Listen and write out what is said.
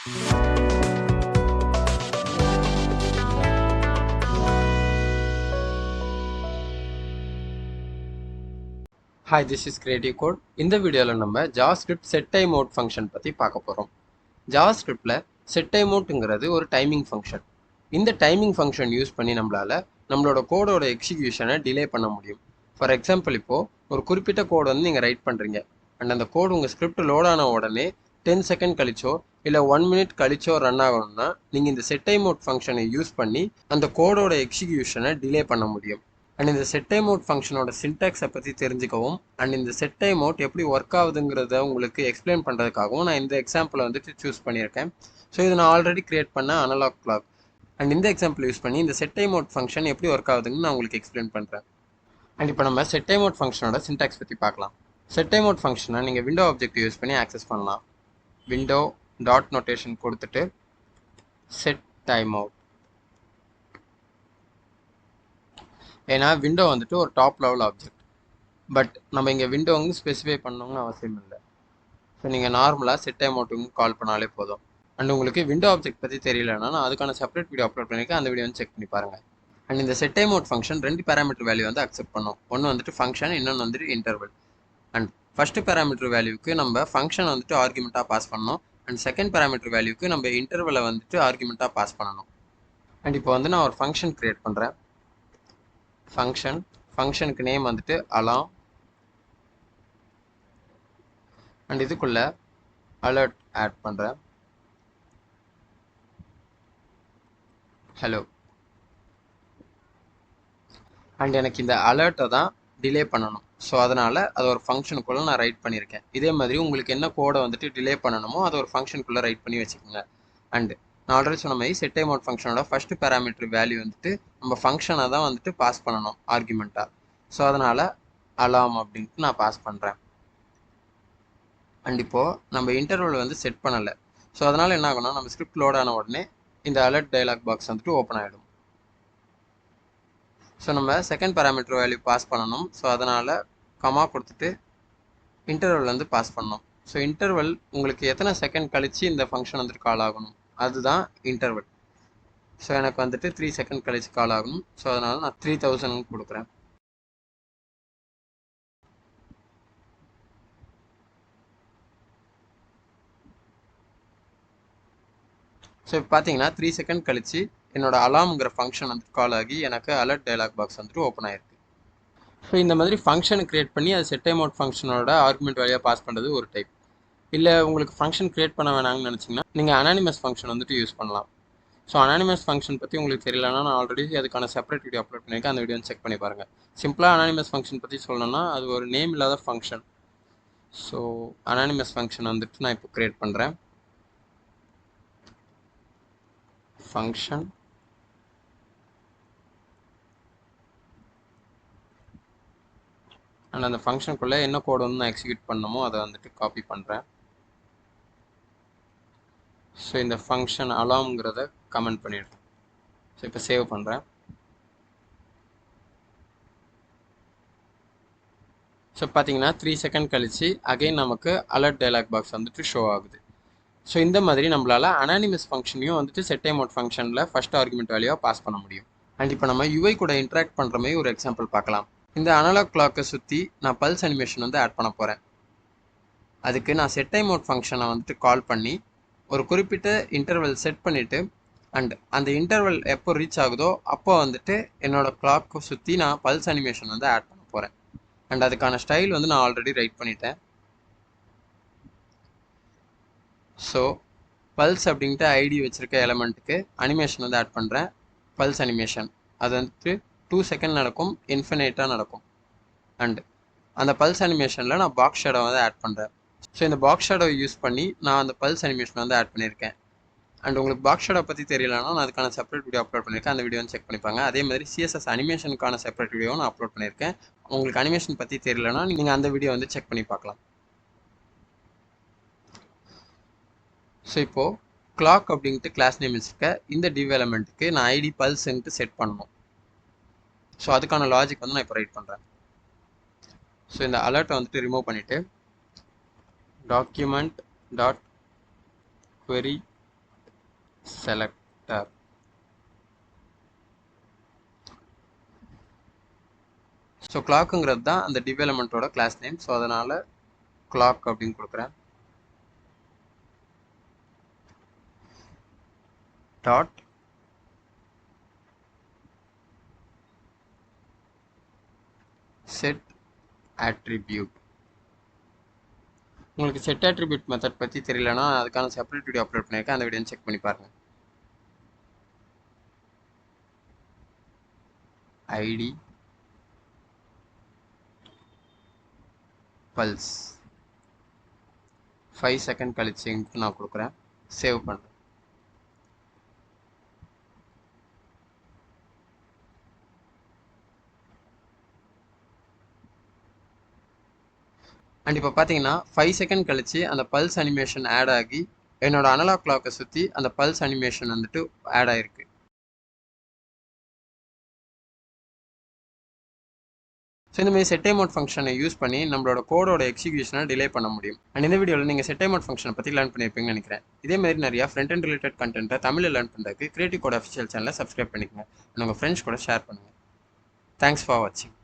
Hi, this is Creative Code. இந்த வீடியோவில் நம்ம JavaScript setTimeout ஃபங்க்ஷன் பற்றி பார்க்க போகிறோம். JavaScriptல setTimeoutங்கிறது ஒரு டைமிங் ஃபங்க்ஷன். இந்த டைமிங் ஃபங்க்ஷன் யூஸ் பண்ணி நம்மளோட கோடோட எக்ஸிக்யூஷனை டிலே பண்ண முடியும். ஃபார் எக்ஸாம்பிள், இப்போது ஒரு குறிப்பிட்ட கோடு வந்து நீங்கள் ரைட் பண்ணுறீங்க அண்ட் அந்த கோடு உங்கள் ஸ்கிரிப்ட் லோட் ஆன உடனே 10 செகண்ட் கழிச்சோ இல்லை 1 மினிட் கழிச்சோ ரன் ஆகணும்னா நீங்கள் இந்த setTimeout ஃபங்க்ஷனை யூஸ் பண்ணி அந்த கோடோட எக்ஸிக்யூஷனை டிலே பண்ண முடியும். அண்ட் இந்த setTimeout ஃபங்க்ஷனோட சின்டாக்ஸை பற்றி தெரிஞ்சுக்கவும் அண்ட் இந்த setTimeout எப்படி ஒர்க் ஆகுதுங்கிறத உங்களுக்கு எக்ஸ்பிளைன் பண்ணுறதுக்காகவும் நான் இந்த எக்ஸாம்பிளை வந்துட்டு சூஸ் பண்ணியிருக்கேன். ஸோ இது நான் ஆல்ரெடி கிரியேட் பண்ண அனலாக் கிளாக். அண்ட் இந்த எக்ஸாம்பிள் யூஸ் பண்ணி இந்த setTimeout ஃபங்க்ஷன் எப்படி ஒர்க் ஆகுதுன்னு நான் உங்களுக்கு எக்ஸ்பிளைன் பண்ணுறேன். அண்ட் இப்போ நம்ம setTimeout ஃபங்க்ஷனோட சின்டாக்ஸ் பற்றி பார்க்கலாம். setTimeout ஃபங்க்ஷனை நீங்கள் விண்டோ ஆப்ஜெக்ட் யூஸ் பண்ணி ஆக்சஸ் பண்ணலாம். விண்டோ டாட் நோட்டேஷன் கொடுத்துட்டு setTimeout. ஏன்னா விண்டோ வந்துட்டு ஒரு டாப் லெவல் ஆப்ஜெக்ட். பட் நம்ம இங்கே விண்டோ வந்து ஸ்பெசிஃபை பண்ணணும்னு அவசியம் இல்லை. ஸோ நீங்கள் நார்மலாக setTimeoutக்கு கால் பண்ணாலே போதும். அண்ட் உங்களுக்கு விண்டோ ஆப்ஜெக்ட் பற்றி தெரியலன்னா நான் அதுக்கான செப்பரேட் வீடியோ அப்லோட் பண்ணியிருக்கேன். அந்த வீடியோ வந்து செக் பண்ணி பாருங்கள். அண்ட் இந்த setTimeout ஃபங்க்ஷன் 2 பேராமீட்டர் வேல்யூ வந்து அக்செப்ட் பண்ணும். ஒன்று வந்துட்டு ஃபங்க்ஷன், இன்னொன்று வந்துட்டு இன்டர்வல். அண்ட் ஃபஸ்ட்டு பேராமீட்டர் வேல்யூக்கு நம்ம ஃபங்க்ஷன் வந்துட்டு ஆர்குமெண்ட்டாக பாஸ் பண்ணணும். அண்ட் செகண்ட் பேராமீட்டர் வேல்யூக்கு நம்ம இன்டர்வலை வந்துட்டு ஆர்குமெண்ட்டாக பாஸ் பண்ணணும். அண்ட் இப்போ வந்து நான் ஒரு ஃபங்க்ஷன் க்ரியேட் பண்ணுறேன். ஃபங்க்ஷனுக்கு நேம் வந்துட்டு alarm அண்ட் இதுக்குள்ள alert ஆட் பண்ணுறேன். ஹலோ. அண்ட் எனக்கு இந்த அலர்ட்டை தான் டிலே பண்ணணும். ஸோ அதனால் அது ஒரு ஃபங்க்ஷனுக்குள்ளே நான் ரைட் பண்ணியிருக்கேன். இதே மாதிரி உங்களுக்கு என்ன கோடை வந்துட்டு டிலே பண்ணணுமோ அதை ஒரு ஃபங்க்ஷனுக்குள்ளே ரைட் பண்ணி வச்சுக்கோங்க. அண்டு நான் ஆல்ரெடி சொன்ன மாதிரி setTimeout ஃபங்க்ஷனோட ஃபஸ்ட்டு பேராமீட்டர் வேல்யூ வந்துட்டு நம்ம ஃபங்க்ஷனை தான் வந்துட்டு பாஸ் பண்ணணும் ஆர்குமெண்ட்டாக. ஸோ அதனால் alarm அப்படின்ட்டு நான் பாஸ் பண்ணுறேன். அண்ட் இப்போது நம்ம இன்டர்வல் வந்து செட் பண்ணலை. ஸோ அதனால் என்ன ஆகும்னா நம்ம ஸ்கிரிப்ட் லோட் ஆன உடனே இந்த அலர்ட் டயலாக் பாக்ஸ் வந்துட்டு ஓப்பன் ஆகிடும். ஸோ நம்ம செகண்ட் பேராமீட்டர் வேல்யூ பாஸ் பண்ணணும். ஸோ அதனால் கமா கொடுத்துட்டு இன்டர்வல் வந்து பாஸ் பண்ணணும். ஸோ இன்டர்வல் உங்களுக்கு எத்தனை செகண்ட் கழித்து இந்த ஃபங்க்ஷன் வந்துட்டு கால் ஆகணும், அதுதான் இன்டர்வல். ஸோ எனக்கு வந்துட்டு 3 செகண்ட் கழிச்சு கால் ஆகணும். ஸோ அதனால் நான் 3000 கொடுக்குறேன். ஸோ இப்போ பார்த்தீங்கன்னா 3 செகண்ட் கழிச்சு என்னோட அலார்ம்ங்கிற ஃபங்க்ஷன் வந்துட்டு கால் ஆகி எனக்கு அலர்ட் டயலாக் பாக்ஸ் வந்துட்டு ஓப்பன் ஆயிருக்கு. ஸோ இந்த மாதிரி ஃபங்க்ஷனை க்ரியேட் பண்ணி அது setTimeout ஃபங்க்ஷனோட ஆர்குமெண்ட் வேலையாக பாஸ் பண்ணுறது ஒரு டைப். இல்லை உங்களுக்கு ஃபங்க்ஷன் க்ரியேட் பண்ண வேணாங்கன்னு நினச்சிங்கன்னா நீங்கள் அனானிமஸ் ஃபங்க்ஷன் வந்துட்டு யூஸ் பண்ணலாம். ஸோ அனானிமஸ் ஃபங்க்ஷன் பற்றி உங்களுக்கு தெரியலன்னா நான் ஆல்ரெடி அதுக்கான செப்பரேட் வீடியோ அப்லோட் பண்ணியிருக்கேன். அந்த வீடியோ செக் பண்ணி பாருங்கள். சிம்பிளாக அனானிமஸ் ஃபங்க்ஷன் பற்றி சொல்லணும்னா அது ஒரு நேம் இல்லாத ஃபங்க்ஷன். ஸோ அனானிமஸ் ஃபங்க்ஷன் வந்துட்டு நான் இப்போ க்ரியேட் பண்ணுறேன். ஃபங்க்ஷன் அண்ட் அந்த ஃபங்க்ஷனுக்குள்ளே என்ன கோடு வந்து நான் எக்ஸிக்யூட் பண்ணணுமோ அதை வந்துட்டு காப்பி பண்ணுறேன். ஸோ இந்த ஃபங்க்ஷன் அலார்ம்ங்கிறத கமெண்ட் பண்ணிடுறேன். ஸோ இப்போ சேவ் பண்ணுறேன். ஸோ பார்த்தீங்கன்னா 3 செகண்ட் கழிச்சு அகைன் நமக்கு அலர்ட் டயலாக் பாக்ஸ் வந்துட்டு ஷோ ஆகுது. ஸோ இந்த மாதிரி நம்மளால் அனானிமஸ் ஃபங்க்ஷனையும் வந்துட்டு setTimeout ஃபங்க்ஷனில் ஃபஸ்ட் ஆர்குமெண்ட் வேல்யூவாக பாஸ் பண்ண முடியும். அண்ட் இப்போ நம்ம UI கூட இன்ட்ராக்ட் பண்ணுற மாதிரி ஒரு எக்ஸாம்பிள் பார்க்கலாம். இந்த அனலாக் கிளாக்கை சுற்றி நான் பல்ஸ் அனிமேஷன் வந்து ஆட் பண்ண போகிறேன். அதுக்கு நான் setTimeout ஃபங்க்ஷனை வந்துட்டு கால் பண்ணி ஒரு குறிப்பிட்ட இன்டர்வல் செட் பண்ணிவிட்டு அண்ட் அந்த இன்டர்வல் எப்போ ரீச் ஆகுதோ அப்போ வந்துட்டு என்னோடய கிளாக்கை சுற்றி நான் பல்ஸ் அனிமேஷன் வந்து ஆட் பண்ண போகிறேன். அண்ட் அதுக்கான ஸ்டைல் வந்து நான் ஆல்ரெடி ரைட் பண்ணிட்டேன். ஸோ பல்ஸ் அப்படின்ட்டு ஐடி வச்சுருக்க எலமெண்ட்டுக்கு அனிமேஷன் வந்து ஆட் பண்ணுறேன். பல்ஸ் அனிமேஷன் அது வந்துட்டு 2 செகண்ட் நடக்கும், இன்ஃபினைட்டாக நடக்கும். அண்ட் அந்த பல்ஸ் அனிமேஷனில் நான் பாக்ஸ் ஷேடோ வந்து ஆட் பண்ணுறேன். ஸோ இந்த பாக்ஸ் ஷேடோ யூஸ் பண்ணி நான் அந்த பல்ஸ் அனிமேஷன் வந்து ஆட் பண்ணியிருக்கேன். அண்ட் உங்களுக்கு பாக்ஸ் ஷேடோ பற்றி தெரியலன்னா நான் அதுக்கான செப்பரேட் வீடியோ அப்லோட் பண்ணியிருக்கேன். அந்த வீடியோ வந்து செக் பண்ணிப்பாங்க. அதே மாதிரி CSS அனிமேஷனுக்கான செப்பரேட் வீடியோவும் நான் அப்லோட் பண்ணியிருக்கேன். உங்களுக்கு அனிமேஷன் பற்றி தெரியலன்னா நீங்கள் அந்த வீடியோ வந்து செக் பண்ணி பார்க்கலாம். ஸோ இப்போது கிளாக் அப்படின்ட்டு கிளாஸ் நேம் வச்சுருக்க இந்த டிவ் எலமெண்ட்டுக்கு நான் ஐடி பல்ஸ்ன்ட்டு செட் பண்ணணும். ஸோ அதுக்கான லாஜிக் வந்து நான் இப்போ ரைட் பண்ணுறேன். ஸோ இந்த அலர்ட்டை வந்துட்டு ரிமூவ் பண்ணிவிட்டு document dot query selector. So கிளாக்குங்கிறது தான் அந்த div elementோட கிளாஸ் நேம். ஸோ அதனால் கிளாக் அப்படின்னு கொடுக்குறேன். Dot set attribute. உங்களுக்கு செட் attribute மெத்தட் பற்றி தெரியலனா அதுக்கான செப்பரேட் வீடியோ அப்லோட் பண்ணியிருக்கேன். அந்த வீடியோ செக் பண்ணி பாருங்கள். ஐடி பல்ஸ் 5 செகண்ட் கழிச்சு நான் கொடுக்குறேன். சேவ் பண்ணுறேன். அண்ட் இப்போ பார்த்தீங்கன்னா 5 செகண்ட் கழிச்சு அந்த பல்ஸ் அனிமேஷன் ஆட் ஆகி என்னோட அனலாக் கிளாக்கை சுற்றி அந்த பல்ஸ் அனிமேஷன் வந்துட்டு ஆட் ஆகிருக்கு. ஸோ இந்தமாதிரி செட் டைம் அவுட் ஃபங்க்ஷனை யூஸ் பண்ணி நம்மளோட கோடோட எக்ஸிக்யூஷனை டிலே பண்ண முடியும். அண்ட் இந்த வீடியோவில் நீங்கள் செட் டைம் அவுட் ஃபங்க்ஷனை பற்றி லேர்ன் பண்ணியிருப்பீங்கன்னு நினைக்கிறேன். இதேமாதிரி நிறையா ஃப்ரண்ட் அண்ட் ரிலேட்டட் கண்டென்ட்டை தமிழில் லேர்ன் பண்ணுறதுக்கு கிரியேட்டிவ் கோட் அஃபிஷியல் சேனலை சப்ஸ்கிரைப் பண்ணிக்கங்க. உங்கள் ஃப்ரெண்ட்ஸ் கூட ஷேர் பண்ணுங்கள். தேங்க்ஸ் ஃபார் வாட்சிங்.